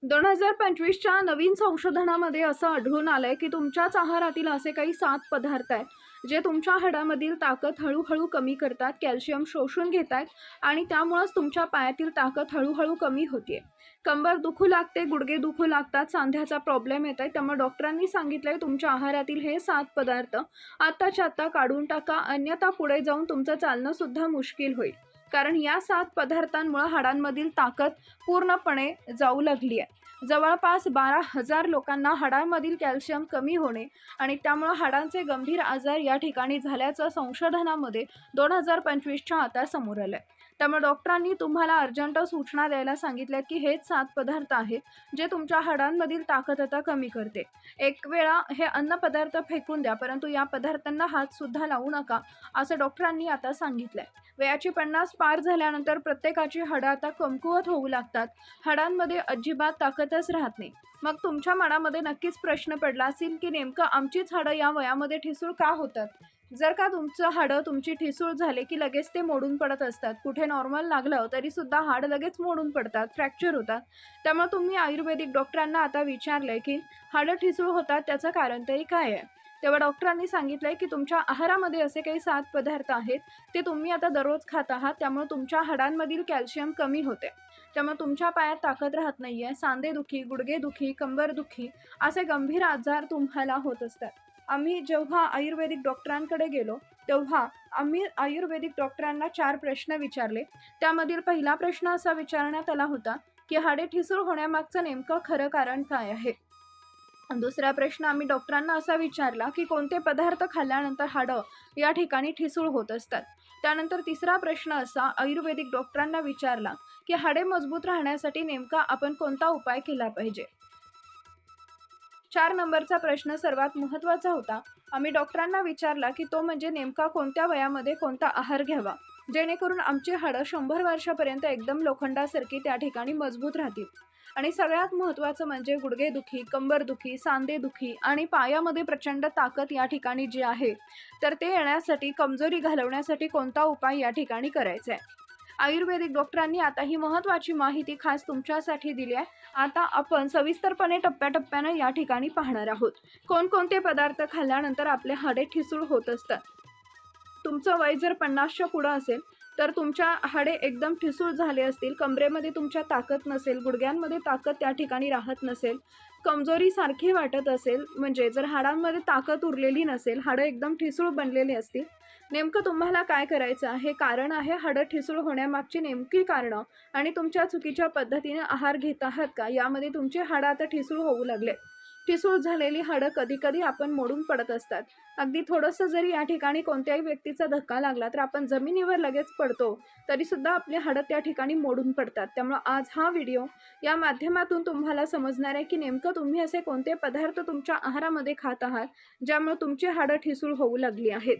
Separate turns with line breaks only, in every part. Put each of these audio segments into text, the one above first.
2025च्या नवीन संशोधनामध्ये असं आढळून आलंय की तुमच्याच आहारातील असे काही 7 पदार्थ आहेत जे तुमच्या हाडामधील ताकद हळूहळू कमी करतात, कॅल्शियम शोषून घेतात आणि त्यामुळेच तुमच्या पायातील ताकद हळूहळू कमी होते. कंबर दुखू लागते, गुडघे दुखू लागतात, सांध्याचा प्रॉब्लेम येतोय. त्यामुळे डॉक्टरांनी सांगितलंय तुमच्या आहारातील हे 7 पदार्थ आत्ताच्या आत्ता काढून टाका, अन्यथा पुढे जाऊन तुमचं चालणं सुद्धा मुश्किल होईल. कारण या 7 पदार्थांमुळे हाडांमधील ताकद पूर्णपणे जाऊ लागली आहे. जवळपास 12,000 लोकांना हाडांमधील कॅल्शियम कमी होणे आणि त्यामुळे हाडांचे गंभीर आजार या ठिकाणी झाल्याचं संशोधनामध्ये 2025च्या आता समोर आलंय. त्यामुळे डॉक्टरांनी तुम्हाला अर्जंट सूचना द्यायला सांगितल्यात की हेच 7 पदार्थ आहेत जे तुमच्या हाडांमधील ताकद आता कमी करते. एक वेळा हे अन्न पदार्थ फेकून द्या, परंतु या पदार्थांना हात सुद्धा लावू नका, असं डॉक्टरांनी आता सांगितलंय. वयाची 50 पार झाल्यानंतर प्रत्येकाची हाडं आता कमकुवत होऊ लागतात. हाडांमध्ये अजिबात ताकदच राहत नाही. मग तुमच्या मनामध्ये नक्कीच प्रश्न पडला असेल की नेमकं आमचीच हाडं या वयामध्ये ठिसूळ का होतात? जर का तुमचं हाडं तुमची ठिसूळ झाले की लगेच ते मोडून पडत असतात. कुठे नॉर्मल लागलं तरी सुद्धा हाड लगेच मोडून पडतात, फ्रॅक्चर होतात. त्यामुळे तुम्ही आयुर्वेदिक डॉक्टरांना आता विचारलंय की हाडं ठिसूळ होतात त्याचं कारण तरी काय आहे? तेव्हा डॉक्टरांनी सांगितलंय की तुमच्या आहारामध्ये असे काही 7 पदार्थ आहेत ते तुम्ही आता दररोज खात आहात. त्यामुळे तुमच्या हाडांमधील कॅल्शियम कमी होते. त्यामुळे तुमच्या पायात ताकद राहत नाहीये. सांधेदुखी, गुडघेदुखी, कंबरदुखी असे गंभीर आजार तुम्हाला होत असतात. आम्ही जेव्हा आयुर्वेदिक डॉक्टरांकडे गेलो तेव्हा आम्ही आयुर्वेदिक डॉक्टरांना 4 प्रश्न विचारले. त्यामधील पहिला प्रश्न असा विचारण्यात आला होता की हाडे ठिसूळ होण्यामागचं नेमकं खरं कारण काय आहे? दुसरा प्रश्न आम्ही डॉक्टरांना असा विचारला की कोणते पदार्थ खाल्ल्यानंतर हाडं या ठिकाणी ठिसूळ होत असतात. त्यानंतर तिसरा प्रश्न असा आयुर्वेदिक डॉक्टरांना विचारला की हाडे मजबूत राहण्यासाठी नेमका आपण कोणता उपाय केला पाहिजे. 4 नंबरचा प्रश्न सर्वात महत्त्वाचा होता. आम्ही डॉक्टरांना विचारला की तो म्हणजे नेमका कोणत्या वयामध्ये कोणता आहार घ्यावा, जेणेकरून आमची हाडं 100 वर्षापर्यंत एकदम लोखंडासारखी त्या ठिकाणी मजबूत राहतील. आणि सगळ्यात महत्त्वाचं म्हणजे गुडघेदुखी, कंबरदुखी, सांधेदुखी आणि पायामध्ये प्रचंड ताकद या ठिकाणी जी आहे, तर ते येण्यासाठी, कमजोरी घालवण्यासाठी कोणता उपाय या ठिकाणी करायचा आहे. आयुर्वेदिक डॉक्टरांनी आता ही महत्त्वाची माहिती खास तुमच्यासाठी दिली आहे. आता आपण सविस्तरपणे टप्प्याटप्प्यानं या ठिकाणी पाहणार आहोत. कोणकोणते पदार्थ खाल्ल्यानंतर आपले हाडे ठिसूळ होत असतात. तुमचं वय जर 50च्या पुढं असेल तर तुमच्या हाडे एकदम ठिसूळ झाले असतील, कमरेमध्ये तुमच्या ताकद नसेल, गुडघ्यांमध्ये ताकद त्या ठिकाणी राहत नसेल, कमजोरी सारखी वाटत असेल, म्हणजे जर हाडांमध्ये ताकद उरलेली नसेल, हाडं एकदम ठिसूळ बनलेली असतील, नेमकं तुम्हाला काय करायचं आहे? कारण आहे हाडं ठिसूळ होण्यामागची नेमकी कारणं आणि तुमच्या चुकीच्या पद्धतीने आहार घेत आहात का, यामध्ये तुमचे हाडं आता ठिसूळ होऊ लागले. ठिसूळ झालेली हाडं कधी-कधी आपण मोडून पडत असतात. अगदी थोडंसं जरी या ठिकाणी कोणत्याही व्यक्तीचा धक्का लागला तर आपण जमिनीवर लगेच पडतो, तरीसुद्धा आपली हाडं त्या ठिकाणी मोडून पडतात. त्यामुळे आज हा व्हिडिओ या माध्यमातून तुम्हाला समजणार आहे की नेमकं तुम्ही असे कोणते पदार्थ तुमच्या आहारामध्ये खात आहात, ज्यामुळे तुमची हाडं ठिसूळ होऊ लागली आहेत.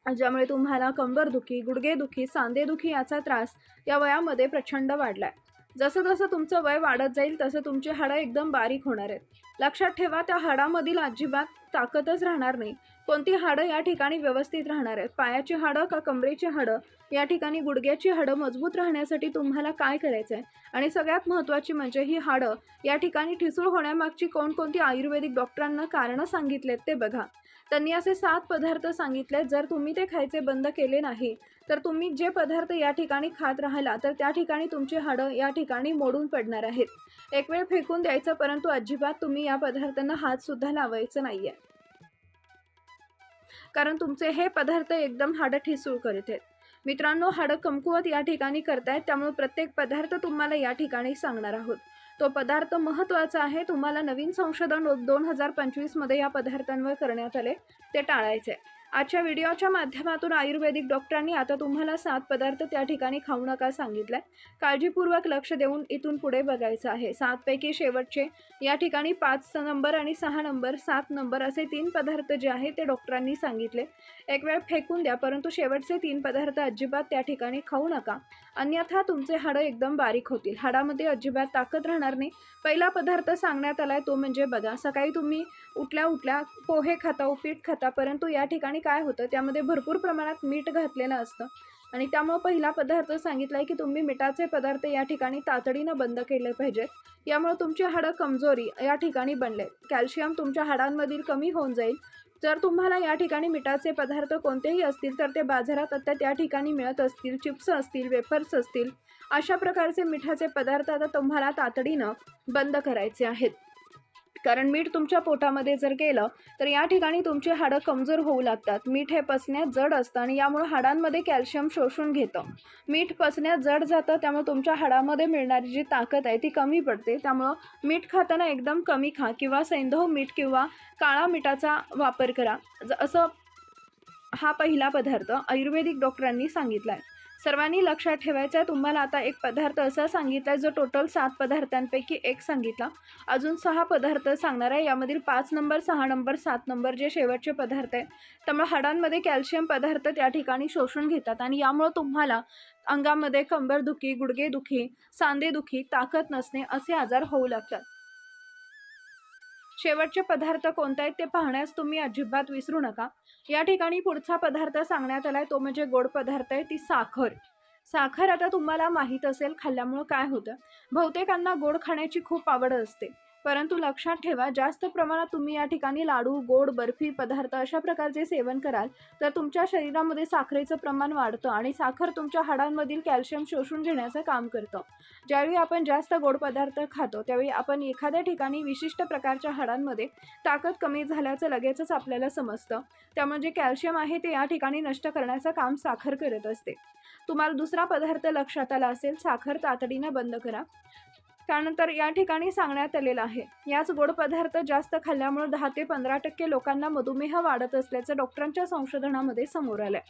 ज्यामुळे तुम्हाला कंबरदुखी, गुडघेदुखी, सांधेदुखी याचा त्रास या वयामध्ये प्रचंड वाढलाय. जसं-जसं तुमचं वय वाढत जाईल तसं तुमची हाडं एकदम बारीक होणार आहेत. लक्षात ठेवा त्या हाडामधील अजिबात ताकदच राहणार नाही. कोणती हाडं या ठिकाणी व्यवस्थित राहणार आहेत? पायाची हाडं का कमरेची हाडं? या ठिकाणी गुडघ्याची हाडं मजबूत राहण्यासाठी तुम्हाला काय करायचं आहे? आणि सगळ्यात महत्त्वाची म्हणजे ही हाडं या ठिकाणी ठिसूळ होण्यामागची कोणकोणती आयुर्वेदिक डॉक्टरांना कारणं सांगितलेत ते बघा. त्यांनी असे 7 पदार्थ सांगितले. जर तुम्ही ते खायचे बंद केले नाही तर तुम्ही जे पदार्थ या ठिकाणी खात राहिला तर त्या ठिकाणी तुमची हाडं या ठिकाणी मोडून पडणार आहेत. एक वेळ फेकून द्यायचं, परंतु अजिबात तुम्ही या पदार्थांना हात सुद्धा लावायचं नाहीये. कारण तुमचे हे पदार्थ एकदम हाडं ठिसूळ करत आहेत. मित्रांनो, हाडं कमकुवत या ठिकाणी करतायत, त्यामुळे प्रत्येक पदार्थ तुम्हाला या ठिकाणी सांगणार आहोत. तो पदार्थ महत्त्वाचा आहे. तुम्हाला नवीन संशोधन 2025 मध्ये या पदार्थांवर करण्यात आले, ते टाळायचे. आजच्या व्हिडिओच्या माध्यमातून आयुर्वेदिक डॉक्टरांनी आता तुम्हाला 7 पदार्थ त्या ठिकाणी खाऊ नका सांगितलंय. काळजीपूर्वक लक्ष देऊन इथून पुढे बघायचं आहे. 7 पैकी शेवटचे या ठिकाणी 5 नंबर आणि 6 नंबर, 7 नंबर असे 3 पदार्थ जे आहेत ते डॉक्टरांनी सांगितले. एक वेळ फेकून द्या, परंतु शेवटचे 3 पदार्थ अजिबात त्या ठिकाणी खाऊ नका. अन्यथा तुमचे हाडं एकदम बारीक होतील. हाडामध्ये अजिबात ताकद राहणार नाही. पहिला पदार्थ सांगण्यात आलाय तो म्हणजे बघा, सकाळी तुम्ही उठल्या-उठल्या पोहे खाता, उपीट खाता, परंतु या ठिकाणी काय होतं, त्यामध्ये भरपूर प्रमाणात मीठ घातलेलं असतं. आणि त्यामुळे पहिला पदार्थ सांगितलाय की तुम्ही मिठाचे पदार्थ या ठिकाणी तातडीनं बंद केले पाहिजेत. यामुळे तुमची हाडं कमजोरी या ठिकाणी बनले. कॅल्शियम तुमच्या हाडांमधील कमी होऊन जाईल. जर तुम्हाला या ठिकाणी मिठाचे पदार्थ कोणतेही असतील तर ते बाजारात आता त्या ठिकाणी मिळत असतील. चिप्स असतील, वेफर्स असतील, अशा प्रकारचे मिठाचे पदार्थ आता तुम्हाला तातडीनं बंद करायचे आहेत. कारण मीठ तुमच्या पोटामध्ये जर गेलं तर या ठिकाणी तुमची हाडं कमजोर होऊ लागतात. मीठ हे पचण्यात जड असतं आणि यामुळे हाडांमध्ये कॅल्शियम शोषून घेतं. मीठ पचण्यात जड जातं, त्यामुळे तुमच्या हाडामध्ये मिळणारी जी ताकद आहे ती कमी पडते. त्यामुळं मीठ खाताना एकदम कमी खा किंवा सैंधव मीठ किंवा काळा मिठाचा वापर करा. असं हा पहिला पदार्थ आयुर्वेदिक डॉक्टरांनी सांगितला आहे. सर्वांनी लक्षात ठेवायचं आहे. तुम्हाला आता एक पदार्थ असा सांगितला आहे जो टोटल 7 पदार्थांपैकी एक सांगितला. अजून 6 पदार्थ सांगणार आहे. यामधील 5 नंबर, 6 नंबर, 7 नंबर जे शेवटचे पदार्थ आहेत. त्यामुळे हाडांमध्ये कॅल्शियम पदार्थ त्या ठिकाणी शोषून घेतात आणि यामुळे तुम्हाला अंगामध्ये कंबरदुखी, गुडघेदुखी, सांधेदुखी, ताकद नसणे असे आजार होऊ लागतात. शेवटचे पदार्थ कोणते आहेत ते पाहण्यास तुम्ही अजिबात विसरू नका. या ठिकाणी पुढचा पदार्थ सांगण्यात आलाय तो म्हणजे गोड पदार्थ आहे, ती साखर. साखर आता तुम्हाला माहीत असेल खाल्ल्यामुळं काय होतं. बहुतेकांना गोड खाण्याची खूप आवड असते. परंतु लक्षात ठेवा, जास्त प्रमाणात तुम्ही या ठिकाणी लाडू, गोड, बर्फी पदार्थ अशा प्रकारचे सेवन कराल तर तुमच्या शरीरामध्ये साखरेचं प्रमाण वाढतं आणि साखर तुमच्या हाडांमधील कॅल्शियम शोषून घेण्याचं काम करतं. ज्यावेळी आपण जास्त गोड पदार्थ खातो त्यावेळी आपण एखाद्या ठिकाणी विशिष्ट प्रकारच्या हाडांमध्ये ताकद कमी झाल्याचं लगेचच आपल्याला समजतं. त्यामुळे जे कॅल्शियम आहे ते या ठिकाणी नष्ट करण्याचं काम साखर करत असते. तुम्हाला दुसरा पदार्थ लक्षात आला असेल, साखर तातडीनं बंद करा. त्यानंतर या ठिकाणी सांगण्यात आलेलं आहे, याच गोड पदार्थ जास्त खाल्ल्यामुळे 10 ते 15% लोकांना मधुमेह वाढत असल्याचं डॉक्टरांच्या संशोधनामध्ये समोर आलंय.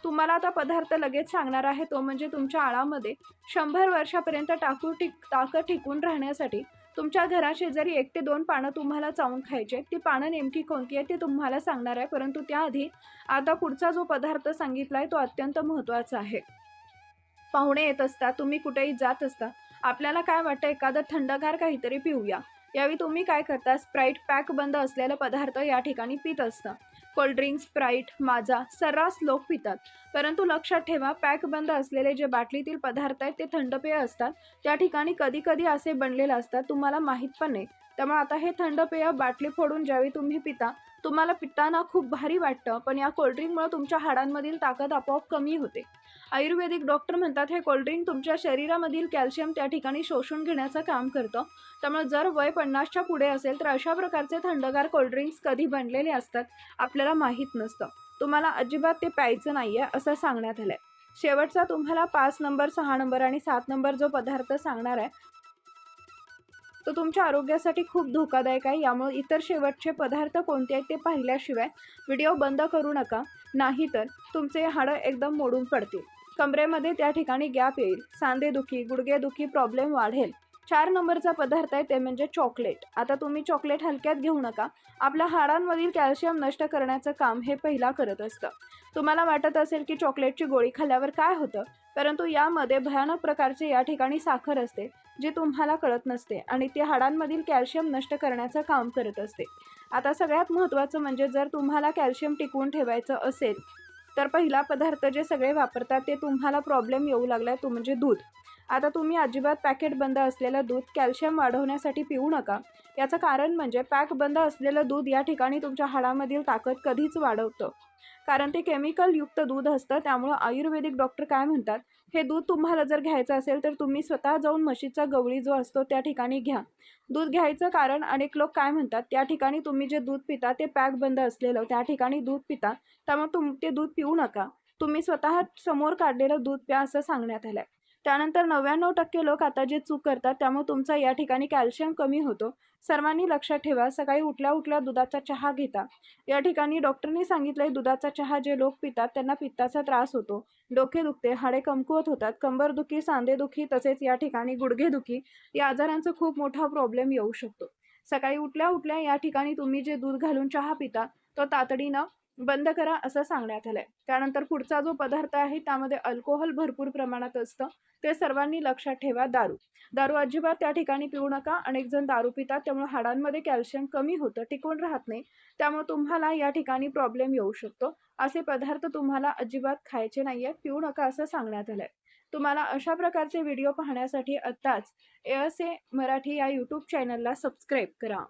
तुम्हाला आता पदार्थ लगेच सांगणार आहे तो म्हणजे तुमच्या आळामध्ये 100 वर्षापर्यंत ताकद टिकून राहण्यासाठी तुमच्या घराशेजारी 1 ते 2 पानं तुम्हाला चावून खायचे. ती पानं नेमकी कोणती आहे ते तुम्हाला सांगणार आहे. परंतु त्याआधी आता पुढचा जो पदार्थ सांगितलाय तो अत्यंत महत्त्वाचा आहे. पाहुणे येत असतात, तुम्ही कुठेही जात असता, आपल्याला काय वाटतं एखादं थंडगार काहीतरी पिऊया. यावेळी तुम्ही काय करता, स्प्राईट पॅक बंद असलेला पदार्थ या ठिकाणी पित असता. कोल्ड्रिंक, स्प्राईट, माजा सर्रास लोक पितात. परंतु लक्षात ठेवा, पॅक बंद असलेले जे बाटलीतील पदार्थ आहेत ते थंड पेय असतात. त्या ठिकाणी कधी कधी असे बनलेले असतात, तुम्हाला माहीत पण नाही. त्यामुळे आता हे थंड पेय बाटली फोडून ज्यावेळी तुम्ही पिता, तुम्हाला पिताना खूप भारी वाटतं, पण या कोल्ड्रिंकमुळे तुमच्या हाडांमधील ताकद आपोआप कमी होते. आयुर्वेदिक डॉक्टर म्हणतात हे कोल्ड्रिंक तुमच्या शरीरामधील कॅल्शियम त्या ठिकाणी शोषून घेण्याचं काम करतं. त्यामुळे जर वय 50च्या पुढे असेल तर अशा प्रकारचे थंडगार कोल्ड्रिंक्स कधी बनलेले असतात आपल्याला माहीत नसतं. तुम्हाला अजिबात ते प्यायचं नाहीये असं सांगण्यात आलंय. शेवटचा तुम्हाला 5 नंबर, 6 नंबर आणि 7 नंबर जो पदार्थ सांगणार आहे तो तुमच्या आरोग्यासाठी खूप धोकादायक आहे. यामुळे इतर शेवटचे पदार्थ कोणते आहेत ते पाहिल्याशिवाय व्हिडिओ बंद करू नका, नाहीतर तुमचे हाडं एकदम मोडून पडतील. कमरेमध्ये त्या ठिकाणी गॅप येईल, सांधेदुखी, गुडघेदुखी प्रॉब्लेम वाढेल. 4 नंबरचा पदार्थ आहे ते म्हणजे चॉकलेट. आता तुम्ही चॉकलेट हलक्यात घेऊ नका. आपल्या हाडांमधील कॅल्शियम नष्ट करण्याचं काम हे पहिला करत असतं. तुम्हाला वाटत असेल की चॉकलेटची गोळी खाल्ल्यावर काय होतं, परंतु यामध्ये भयानक प्रकारचे या ठिकाणी साखर असते जे तुम्हाला कळत नसते आणि ते हाडांमधील कॅल्शियम नष्ट करण्याचं काम करत असते. आता सगळ्यात महत्त्वाचं म्हणजे जर तुम्हाला कॅल्शियम टिकवून ठेवायचं असेल तर पहिला पदार्थ जे सगळे वापरतात ते तुम्हाला प्रॉब्लेम येऊ लागलाय तो म्हणजे दूध. आता तुम्ही अजिबात पॅकेट बंद असलेलं दूध कॅल्शियम वाढवण्यासाठी पिऊ नका. याचं कारण म्हणजे पॅक बंद असलेलं दूध या ठिकाणी तुमच्या हाडामधील ताकद कधीच वाढवतं, कारण ते केमिकल युक्त दूध असतं. त्यामुळं आयुर्वेदिक डॉक्टर काय म्हणतात, हे दूध तुम्हाला जर घ्यायचं असेल तर तुम्ही स्वतः जाऊन म्हशीचा गवळी जो असतो त्या ठिकाणी घ्या. दूध घ्यायचं कारण अनेक लोक काय म्हणतात, त्या ठिकाणी तुम्ही जे दूध पिता ते पॅक बंद असलेलं त्या ठिकाणी दूध पिता, त्यामुळे ते दूध पिऊ नका. तुम्ही स्वतः समोर काढलेलं दूध प्या असं सांगण्यात आलंय. त्यानंतर 99% लोक आता जे चूक करतात त्यामुळे तुमचा या ठिकाणी कॅल्शियम कमी होतो. सर्वांनी लक्षात ठेवा, सकाळी उठल्या उठल्या दुधाचा चहा घेता. या ठिकाणी डॉक्टरनी सांगितलंय दुधाचा चहा जे लोक पितात त्यांना पित्ताचा त्रास होतो, डोके दुखते, हाडे कमकुवत होतात, कंबरदुखी, सांधेदुखी तसेच या ठिकाणी गुडघेदुखी या आजारांचा खूप मोठा प्रॉब्लेम येऊ शकतो. सकाळी उठल्या उठल्या या ठिकाणी तुम्ही जे दूध घालून चहा पिता तो तातडीनं बंद करा असं सांगण्यात आलंय. त्यानंतर पुढचा जो पदार्थ आहे त्यामध्ये अल्कोहोल भरपूर प्रमाणात असतं. ते सर्वांनी लक्षात ठेवा. दारू. दारू अजिबात त्या ठिकाणी पिऊ नका. अनेक जण दारू पितात, त्यामुळे हाडांमध्ये कॅल्शियम कमी होतं, टिकून राहत नाही. त्यामुळे तुम्हाला या ठिकाणी प्रॉब्लेम येऊ शकतो. असे पदार्थ तुम्हाला अजिबात खायचे नाहीयेत, पिऊ नका असं सांगण्यात आलंय. तुम्हाला अशा प्रकारचे व्हिडिओ पाहण्यासाठी आत्ताच ASA मराठी या YouTube चॅनलला सबस्क्राईब करा.